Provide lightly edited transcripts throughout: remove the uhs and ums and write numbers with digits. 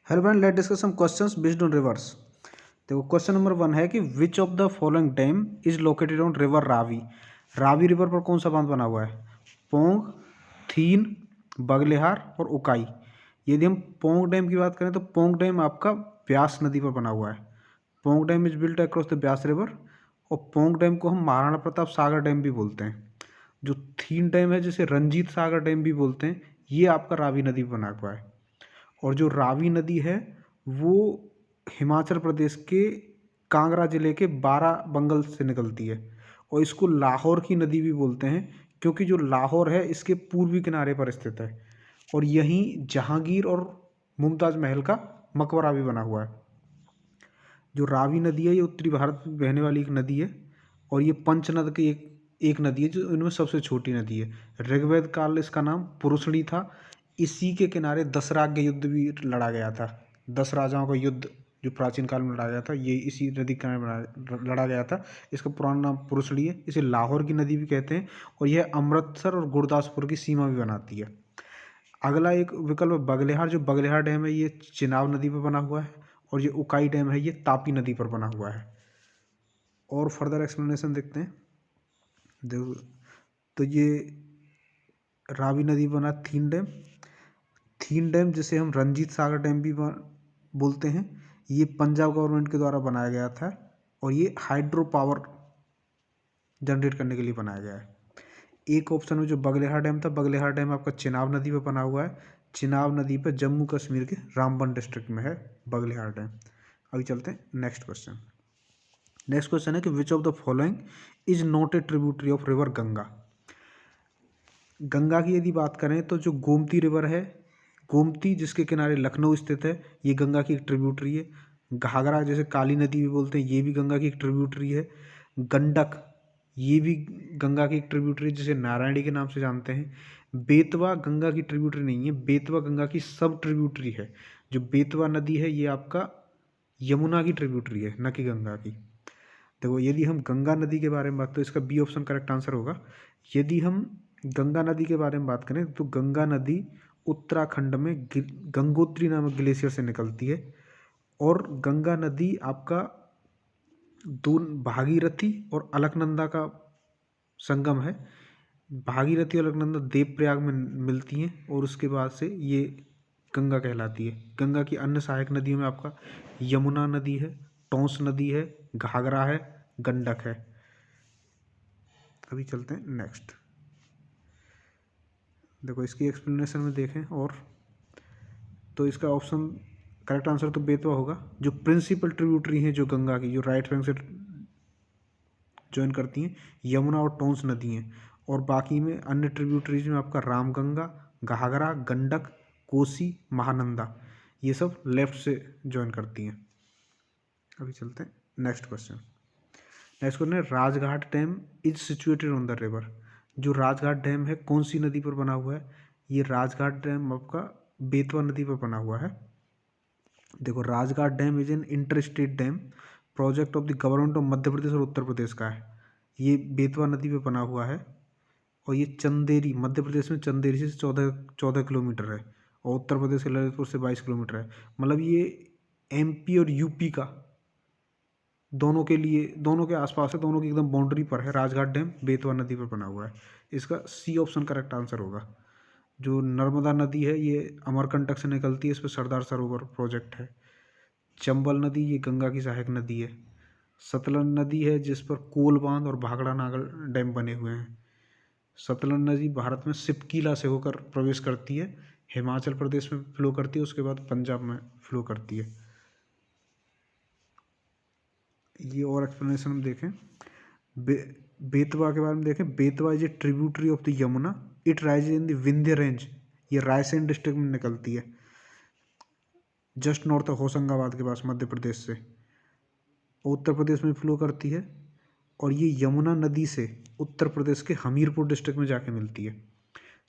Hello friend, let discuss some questions based on rivers. देखो question number 1 है कि which of the following dam is located on river Ravi. Ravi river पर कौन सा बांध बना हुआ है? पोंग, थीन, बगलेहार और उकाई। यदि हम पोंग डैम की बात करें तो पोंग डैम आपका ब्यास नदी पर बना हुआ है। Pong dam is built across the Beas river. और पोंग डैम को हम महाराणा प्रताप सागर डैम भी बोलते हैं। जो थीन डैम है जिसे रंजीत सागर डैम भी बोलते हैं, ये आपका रावी नदी पर बना हुआ है। और जो रावी नदी है वो हिमाचल प्रदेश के कांगड़ा जिले के बाराबंगल से निकलती है। और इसको लाहौर की नदी भी बोलते हैं, क्योंकि जो लाहौर है इसके पूर्वी किनारे पर स्थित है। और यहीं जहांगीर और मुमताज महल का मकबरा भी बना हुआ है। जो रावी नदी है ये उत्तरी भारत में बहने वाली एक नदी है। और ये पंचनद की एक नदी है जो इनमें सबसे छोटी नदी है। ऋग्वेद काल इसका नाम पुरुषणी था। इसी के किनारे दशराग्य युद्ध भी लड़ा गया था। 10 राजाओं का युद्ध जो प्राचीन काल में लड़ा गया था, ये इसी नदी के किनारे लड़ा गया था। इसका पुराना नाम पुरुषणी है। इसे लाहौर की नदी भी कहते हैं। और यह अमृतसर और गुरदासपुर की सीमा भी बनाती है। अगला एक विकल्प है बगलेहार। जो बगलेहार डैम है ये चिनाब नदी पर बना हुआ है। और ये उकाई डैम है ये तापी नदी पर बना हुआ है। और फर्दर एक्सप्लेनेशन देखते हैं। देखो, तो ये रावी नदी बना थीन डैम। थीन डैम जिसे हम रंजीत सागर डैम भी बोलते हैं, ये पंजाब गवर्नमेंट के द्वारा बनाया गया था। और ये हाइड्रो पावर जनरेट करने के लिए बनाया गया है। एक ऑप्शन में जो बगलेहार डैम था, बगलेहार डैम आपका चिनाब नदी पर बना हुआ है। चिनाब नदी पर जम्मू कश्मीर के रामबन डिस्ट्रिक्ट में है बगलेहार डैम। अभी चलते हैं नेक्स्ट क्वेश्चन। नेक्स्ट क्वेश्चन है कि which of the following is not a tributary of river Ganga. Ganga की यदि बात करें तो जो गोमती रिवर है, गोमती जिसके किनारे लखनऊ स्थित है, ये गंगा की एक ट्रिब्यूटरी है। घाघरा जैसे काली नदी भी बोलते हैं, ये भी गंगा की एक ट्रिब्यूटरी है। गंडक ये भी गंगा की एक ट्रिब्यूटरी जिसे नारायणी के नाम से जानते हैं। बेतवा गंगा की ट्रिब्यूटरी नहीं है, बेतवा गंगा की सब ट्रिब्यूटरी है। जो बेतवा नदी है ये आपका यमुना की ट्रिब्यूटरी है, न कि गंगा की। देखो, यदि हम गंगा नदी के बारे में बात, तो इसका बी ऑप्शन करेक्ट आंसर होगा। यदि हम गंगा नदी के बारे में बात करें तो गंगा नदी उत्तराखंड में गंगोत्री नामक ग्लेशियर से निकलती है। और गंगा नदी आपका दो भागीरथी और अलकनंदा का संगम है। भागीरथी और अलकनंदा देवप्रयाग में मिलती हैं और उसके बाद से ये गंगा कहलाती है। गंगा की अन्य सहायक नदियों में आपका यमुना नदी है, टोंस नदी है, घाघरा है, गंडक है। अभी चलते हैं नेक्स्ट। देखो, इसकी एक्सप्लेनेशन में देखें और तो इसका ऑप्शन करेक्ट आंसर तो बेतवा होगा। जो प्रिंसिपल ट्रिब्यूटरी हैं जो गंगा की, जो राइट बैंक से ज्वाइन करती हैं, यमुना और टोंस नदी हैं। और बाकी में अन्य ट्रिब्यूटरीज में आपका रामगंगा, घाघरा, गंडक, कोसी, महानंदा, ये सब लेफ्ट से ज्वाइन करती हैं। अभी चलते हैं नेक्स्ट क्वेश्चन। नेक्स्ट क्वेश्चन है Rajghat dam is situated on the river. जो राजघाट डैम है कौन सी नदी पर बना हुआ है? ये राजघाट डैम आपका बेतवा नदी पर बना हुआ है। देखो, Rajghat dam is an interstate dam project of the government of Madhya Pradesh और उत्तर प्रदेश का है। ये बेतवा नदी पे बना हुआ है। और ये चंदेरी, मध्य प्रदेश में चंदेरी से 14 किलोमीटर है। और उत्तर प्रदेश के ललितपुर से 22 किलोमीटर है। मतलब ये एमपी और यूपी का दोनों के लिए, दोनों के आसपास है, दोनों की एकदम बाउंड्री पर है। राजघाट डैम बेतवा नदी पर बना हुआ है। इसका सी ऑप्शन करेक्ट आंसर होगा। जो नर्मदा नदी है ये अमरकंटक से निकलती है, इस पर सरदार सरोवर प्रोजेक्ट है। चंबल नदी ये गंगा की सहायक नदी है। सतलज नदी है जिस पर कोल बांध और भाखड़ा नागल डैम बने हुए हैं। सतलज नदी भारत में सिपकीला से होकर प्रवेश करती है, हिमाचल प्रदेश में फ्लो करती है, उसके बाद पंजाब में फ्लो करती है। ये और एक्सप्लेनेशन हम देखें। बेतवा के बारे में देखें। Betwa is a tributary of the Yamuna, it rises in the Vindhya range. ये रायसेन डिस्ट्रिक्ट में निकलती है, जस्ट नॉर्थ ऑफ होशंगाबाद के पास, मध्य प्रदेश से। उत्तर प्रदेश में फ्लो करती है। और ये यमुना नदी से उत्तर प्रदेश के हमीरपुर डिस्ट्रिक्ट में जाके मिलती है।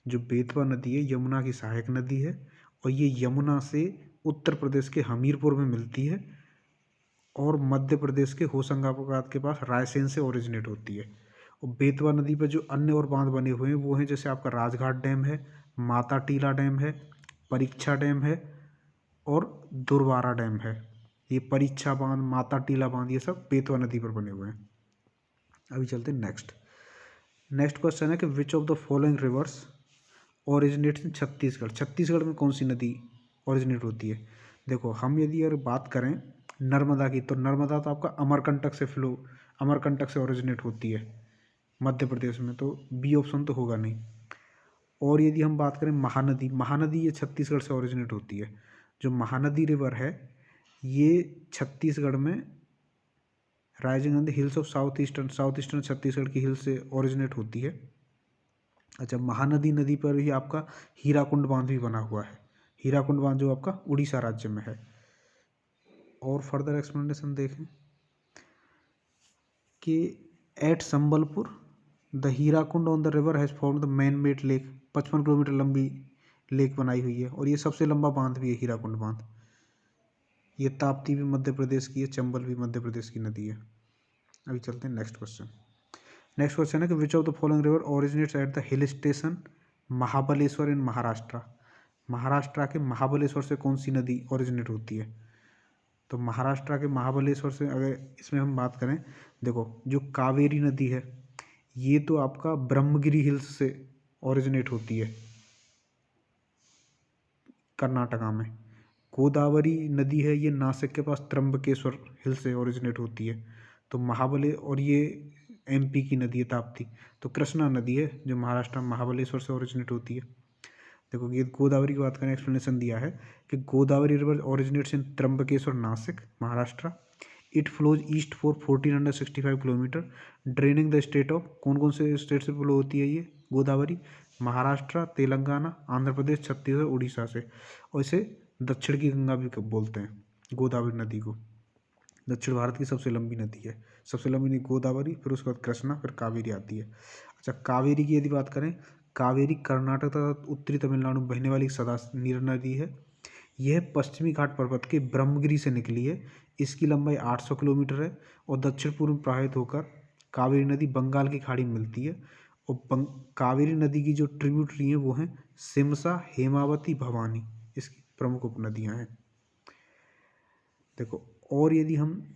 जो बेतवा नदी है यमुना की सहायक नदी है। और ये यमुना से उत्तर प्रदेश के हमीरपुर में मिलती है और मध्य प्रदेश के होशंगाबाद के पास रायसेन से ओरिजिनेट होती है। और बेतवा नदी पर जो अन्य और बांध बने हुए हैं वो हैं जैसे आपका राजघाट डैम है, माता टीला डैम है, परीक्षा डैम है, और दुर्वारा डैम है। ये परीक्षा बांध, माता टीला बांध, ये सब बेतवा नदी पर बने हुए हैं। अभी चलते हैं नेक्स्ट। नेक्स्ट क्वेश्चन है कि which of the following rivers originates इन छत्तीसगढ़। छत्तीसगढ़ में कौन सी नदी ओरिजिनेट होती है? देखो, हम यदि अगर बात करें नर्मदा की, तो नर्मदा तो आपका अमरकंटक से अमरकंटक से ओरिजिनेट होती है मध्य प्रदेश में, तो बी ऑप्शन तो होगा नहीं। और यदि हम बात करें महानदी, महानदी ये छत्तीसगढ़ से ओरिजिनेट होती है। जो महानदी रिवर है ये छत्तीसगढ़ में rising on the hills of south eastern Chhattisgarh की हिल्स से ओरिजिनेट होती है। अच्छा, महानदी नदी पर ही आपका हीराकुंड बांध भी बना हुआ है। हीराकुंड बांध जो आपका उड़ीसा राज्य में है। और फर्दर एक्सप्लेनेशन देखें कि at Sambalpur the Hirakud on the river has form the man made lake. 55 kilometre लंबी लेक बनाई हुई है और ये सबसे लंबा बांध भी है हीराकुंड बांध। ये ताप्ती भी मध्य प्रदेश की है, चंबल भी मध्य प्रदेश की नदी है। अभी चलते हैं नेक्स्ट क्वेश्चन। नेक्स्ट क्वेश्चन है कि which of the following river originates at the hill station Mahabaleshwar in Maharashtra. Maharashtra के महाबलेश्वर से कौन सी नदी ओरिजिनेट होती है? तो महाराष्ट्र के महाबलेश्वर से अगर इसमें हम बात करें, देखो जो कावेरी नदी है ये तो आपका ब्रह्मगिरी हिल्स से ओरिजिनेट होती है कर्नाटका में। गोदावरी नदी है ये नासिक के पास त्र्यंबकेश्वर हिल से ओरिजिनेट होती है। तो महाबले और ये एमपी की नदी है ताप्ती। तो कृष्णा नदी है जो महाराष्ट्र में महाबलेश्वर से ओरिजिनेट होती है। देखो, ये गोदावरी की बात करें, एक्सप्लेनेशन दिया है कि Godavari river originates in Trimbakeshwar Nashik Maharashtra. It flows east for 1465 kilometre draining the state of. कौन कौन से स्टेट से फ्लो होती है ये गोदावरी? महाराष्ट्र, तेलंगाना, आंध्र प्रदेश, छत्तीसगढ़, उड़ीसा से। और इसे दक्षिण की गंगा भी बोलते हैं गोदावरी नदी को। दक्षिण भारत की सबसे लंबी नदी है। सबसे लंबी नदी गोदावरी, फिर उसके बाद कृष्णा, फिर कावेरी आती है। अच्छा, कावेरी की यदि बात करें, कावेरी कर्नाटक तथा उत्तरी तमिलनाडु में बहने वाली सदा नीर नदी है। यह पश्चिमी घाट पर्वत के ब्रह्मगिरी से निकली है। इसकी लंबाई 800 किलोमीटर है और दक्षिण पूर्व में प्रवाहित होकर कावेरी नदी बंगाल की खाड़ी में मिलती है। और कावेरी नदी की जो ट्रिब्यूटरी हैं वो हैं सिमसा, हेमावती, भवानी, इसकी प्रमुख उपनदियाँ हैं। देखो, और यदि हम,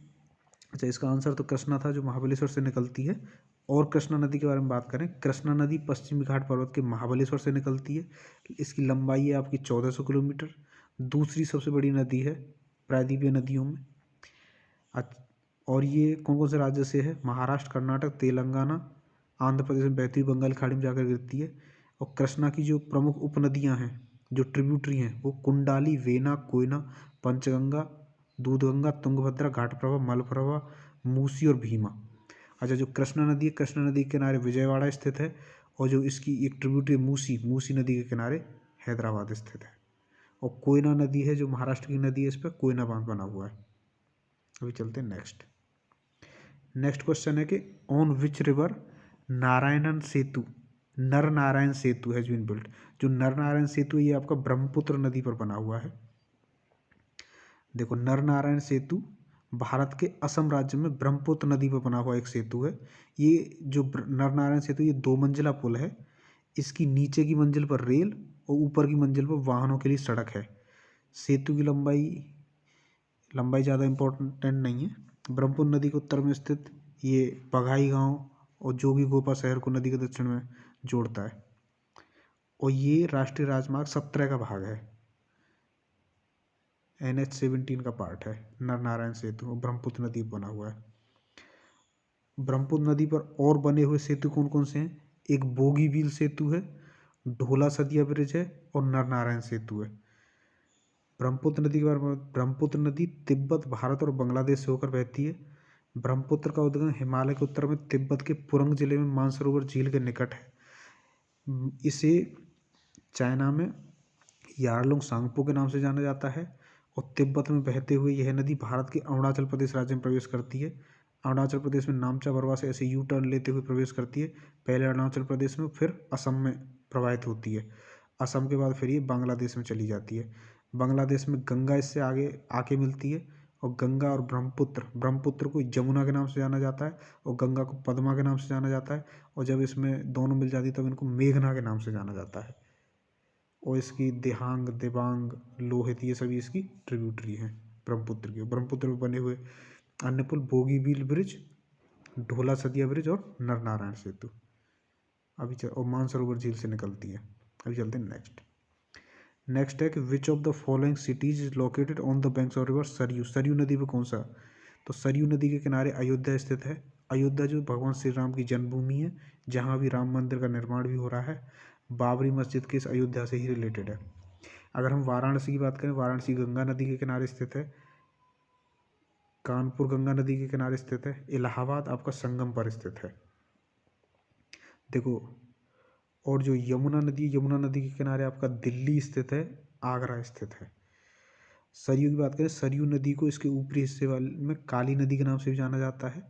अच्छा इसका आंसर तो कृष्णा था जो महाबलेश्वर से निकलती है। और कृष्णा नदी के बारे में बात करें, कृष्णा नदी पश्चिमी घाट पर्वत के महाबलेश्वर से निकलती है। इसकी लंबाई है आपकी 1400 किलोमीटर। दूसरी सबसे बड़ी नदी है प्रायद्वीपीय नदियों में। और ये कौन कौन से राज्य से है? महाराष्ट्र, कर्नाटक, तेलंगाना, आंध्र प्रदेश में बहती हुई बंगाल खाड़ी में जाकर गिरती है। और कृष्णा की जो प्रमुख उपनदियाँ हैं, जो ट्रिब्यूटरी हैं, वो कुंडाली, वेना, कोयना, पंचगंगा, दूधगंगा, तुंगभद्रा, घाटप्रभा, मलप्रभा, मूसी और भीमा। अच्छा, जो कृष्णा नदी है, कृष्णा नदी के किनारे विजयवाड़ा स्थित है। और जो इसकी एक ट्रिब्यूटरी मूसी, मूसी नदी के किनारे हैदराबाद स्थित है। और कोयना नदी है जो महाराष्ट्र की नदी है, इस पर कोयना बांध बना हुआ है। अभी चलते हैं नेक्स्ट। नेक्स्ट क्वेश्चन है कि ऑन विच रिवर नारायणन सेतु, नर नारायण सेतु हैज बीन बिल्ट। जो नर नारायण सेतु है ये आपका ब्रह्मपुत्र नदी पर बना हुआ है। देखो, नर नारायण सेतु भारत के असम राज्य में ब्रह्मपुत्र नदी पर बना हुआ एक सेतु है। ये जो नर नारायण सेतु ये 2 मंजिला पुल है। इसकी नीचे की मंजिल पर रेल और ऊपर की मंजिल पर वाहनों के लिए सड़क है। सेतु की लंबाई ज़्यादा इम्पोर्टेंट नहीं है। ब्रह्मपुत्र नदी के उत्तर में स्थित ये बघाई गांव और जोगी घोपा शहर को नदी के दक्षिण में जोड़ता है। और ये राष्ट्रीय राजमार्ग 17 का भाग है। NH-17 का पार्ट है नर नारायण सेतु, ब्रह्मपुत्र नदी पर बना हुआ है। ब्रह्मपुत्र नदी पर और बने हुए सेतु कौन कौन से हैं? एक बोगीबील सेतु है, ढोला सदिया ब्रिज है और नर नारायण सेतु है। ब्रह्मपुत्र नदी के बारे में, ब्रह्मपुत्र नदी तिब्बत, भारत और बांग्लादेश से होकर बहती है। ब्रह्मपुत्र का उद्गम हिमालय के उत्तर में तिब्बत के पुरंग जिले में मानसरोवर झील के निकट है। इसे चाइना में यारलुंग सांगपो के नाम से जाना जाता है। और तिब्बत में बहते हुए यह नदी भारत के अरुणाचल प्रदेश राज्य में प्रवेश करती है। अरुणाचल प्रदेश में नामचा बरवा से ऐसे यू टर्न लेते हुए प्रवेश करती है। पहले अरुणाचल प्रदेश में, फिर असम में प्रवाहित होती है। असम के बाद फिर ये बांग्लादेश में चली जाती है। बांग्लादेश में गंगा इससे आगे आके मिलती है। और गंगा और ब्रह्मपुत्र को जमुना के नाम से जाना जाता है और गंगा को पद्मा के नाम से जाना जाता है। और जब इसमें दोनों मिल जाती है तब इनको मेघना के नाम से जाना जाता है। और इसकी देहांग, देवांग, लोहित, ये सभी इसकी ट्रिब्यूटरी हैं ब्रह्मपुत्र की। ब्रह्मपुत्र में बने हुए अन्य पुल बोगीबील ब्रिज, ढोला सदिया ब्रिज और नरनारायण सेतु। और मानसरोवर झील से निकलती है। अभी चलते हैं नेक्स्ट। नेक्स्ट है कि which of the following cities is located on the banks of river Saryu. Saryu नदी पे कौन सा? तो सरयू नदी के किनारे अयोध्या स्थित है। अयोध्या जो भगवान श्री राम की जन्मभूमि है, जहाँ भी राम मंदिर का निर्माण भी हो रहा है। बाबरी मस्जिद के इस अयोध्या से ही रिलेटेड है। अगर हम वाराणसी की बात करें, वाराणसी गंगा नदी के किनारे स्थित है। कानपुर गंगा नदी के किनारे स्थित है। इलाहाबाद आपका संगम पर स्थित है। देखो, और जो यमुना नदी, यमुना नदी के किनारे आपका दिल्ली स्थित है, आगरा स्थित है। सरयू की बात करें, सरयू नदी को इसके ऊपरी हिस्से वाले में काली नदी के नाम से भी जाना जाता है।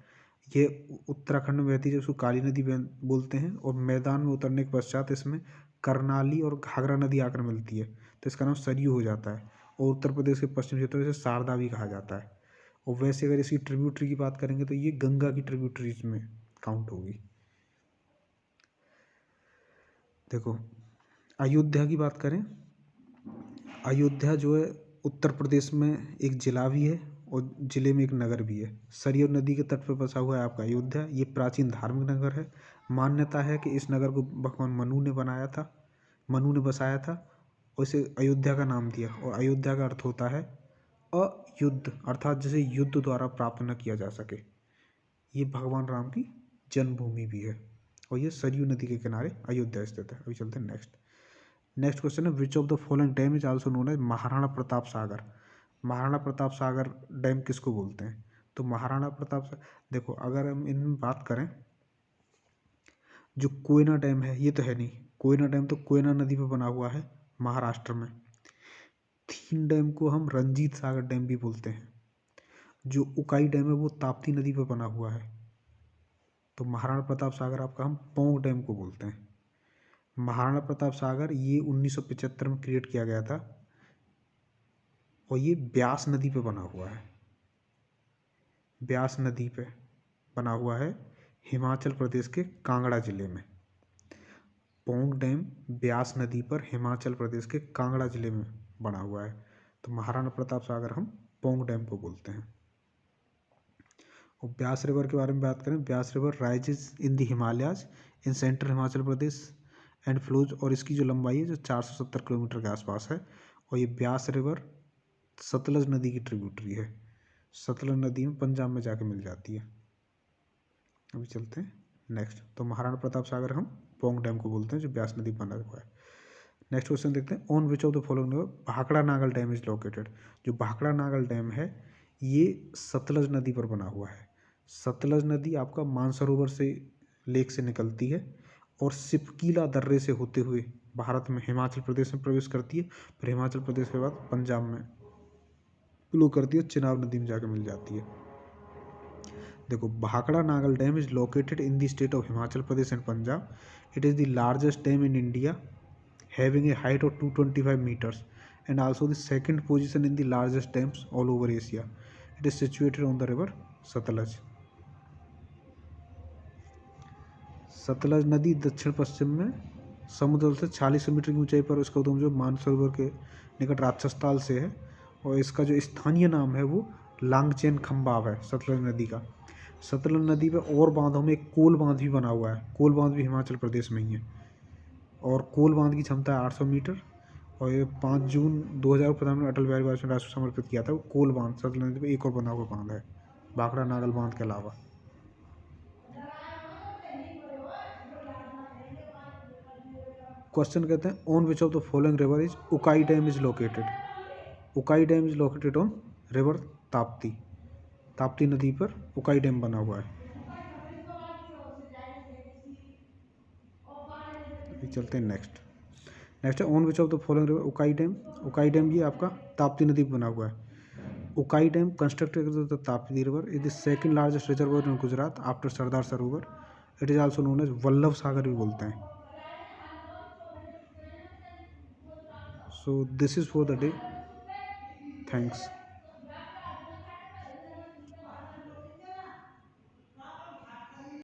ये उत्तराखंड में बहती है, उसको काली नदी बोलते हैं। और मैदान में उतरने के पश्चात इसमें करनाली और घाघरा नदी आकर मिलती है, तो इसका नाम सरयू हो जाता है। और उत्तर प्रदेश के पश्चिमी क्षेत्रों में इसे शारदा भी कहा जाता है। और वैसे अगर इसकी ट्रिब्यूटरी की बात करेंगे तो ये गंगा की ट्रिब्यूटरीज में काउंट होगी। देखो, अयोध्या की बात करें, अयोध्या जो है उत्तर प्रदेश में एक जिला भी है और जिले में एक नगर भी है। सरयू नदी के तट पर बसा हुआ है आपका अयोध्या। ये प्राचीन धार्मिक नगर है। मान्यता है कि इस नगर को भगवान मनु ने बनाया था, मनु ने बसाया था और इसे अयोध्या का नाम दिया। और अयोध्या का अर्थ होता है अयुद्ध, अर्थात जिसे युद्ध द्वारा प्राप्त न किया जा सके। ये भगवान राम की जन्मभूमि भी है और ये सरयू नदी के किनारे अयोध्या स्थित है। अभी चलते हैं नेक्स्ट। नेक्स्ट क्वेश्चन है which of the following dam is also known as Maharana Pratap Sagar. Maharana Pratap Sagar dam किसको बोलते हैं? तो महाराणा प्रताप, देखो अगर हम इनमें बात करें, जो कोयना डैम है ये तो है नहीं। कोयना डैम तो कोयना नदी पर बना हुआ है महाराष्ट्र में। थीन डैम को हम रंजीत सागर डैम भी बोलते हैं। जो उकाई डैम है वो ताप्ती नदी पर बना हुआ है। तो महाराणा प्रताप सागर आपका हम पौंग डैम को बोलते हैं। महाराणा प्रताप सागर ये 1975 में क्रिएट किया गया था और ये ब्यास नदी पे बना हुआ है। ब्यास नदी पे बना हुआ है हिमाचल प्रदेश के कांगड़ा जिले में। पौंग डैम ब्यास नदी पर हिमाचल प्रदेश के कांगड़ा जिले में बना हुआ है। तो महाराणा प्रताप सागर हम पौंग डैम को बोलते हैं। और ब्यास रिवर के बारे में बात करें, Beas river rises in the Himalayas in central Himachal Pradesh and flows, और इसकी जो लंबाई है जो 470 किलोमीटर के आसपास है। और ये ब्यास रिवर सतलज नदी की ट्रिब्यूटरी है। सतलज नदी में पंजाब में जाके मिल जाती है। अभी चलते हैं नेक्स्ट। तो महाराणा प्रताप सागर हम पौंग डैम को बोलते हैं जो ब्यास नदी बना हुआ है। नेक्स्ट क्वेश्चन देखते हैं, on which of the following Bhakra Nangal dam is located. जो भाखड़ा नागल डैम है ये सतलज नदी पर बना हुआ है। सतलज नदी आपका मानसरोवर से लेक से निकलती है और सिपकीला दर्रे से होते हुए भारत में हिमाचल प्रदेश में प्रवेश करती है। फिर हिमाचल प्रदेश के बाद पंजाब में फ्लो करती है, चिनाब नदी में जाकर मिल जाती है। देखो, Bhakra Nangal dam is located in the state of Himachal Pradesh and Punjab. It is the largest dam in India having a height of 225 meters and also the second position in the largest dams all over Asia. It is situated on the river Sutlej. Sutlej नदी दक्षिण पश्चिम में समुद्र से 46 metre की ऊंचाई पर उसका उद्गम जो मानसरोवर के निकट राक्षसताल से है। और इसका जो स्थानीय नाम है वो लांगचेन खम्बाव है सतलज नदी का। सतलज नदी पर और बांधों में एक कोल बांध भी बना हुआ है। कोल बांध भी हिमाचल प्रदेश में ही है और कोल बांध की क्षमता है 800 मीटर। और ये 5 जून 2000 प्रधानमंत्री अटल बिहारी वाजपेयी ने राष्ट्र को समर्पित किया था। वो कोल बांध सतलज नदी पर एक और बना हुआ बांध है भाखड़ा नागल बांध के अलावा। क्वेश्चन कहते हैं on which of the following river is Ukai dam is located. Ukai dam is located on river Tapti. Tapti नदी पर उकाई डैम बना हुआ है। अभी चलते हैं नेक्स्ट। नेक्स्ट है on which of the following river Ukai dam. Ukai dam ये आपका ताप्ती नदी पर बना हुआ है। Ukai dam constructed the Tapti river is the second largest reservoir in Gujarat after Sardar Sarovar. It is also known as Vallabh Sagar भी बोलते हैं। So this is for the day. Thanks.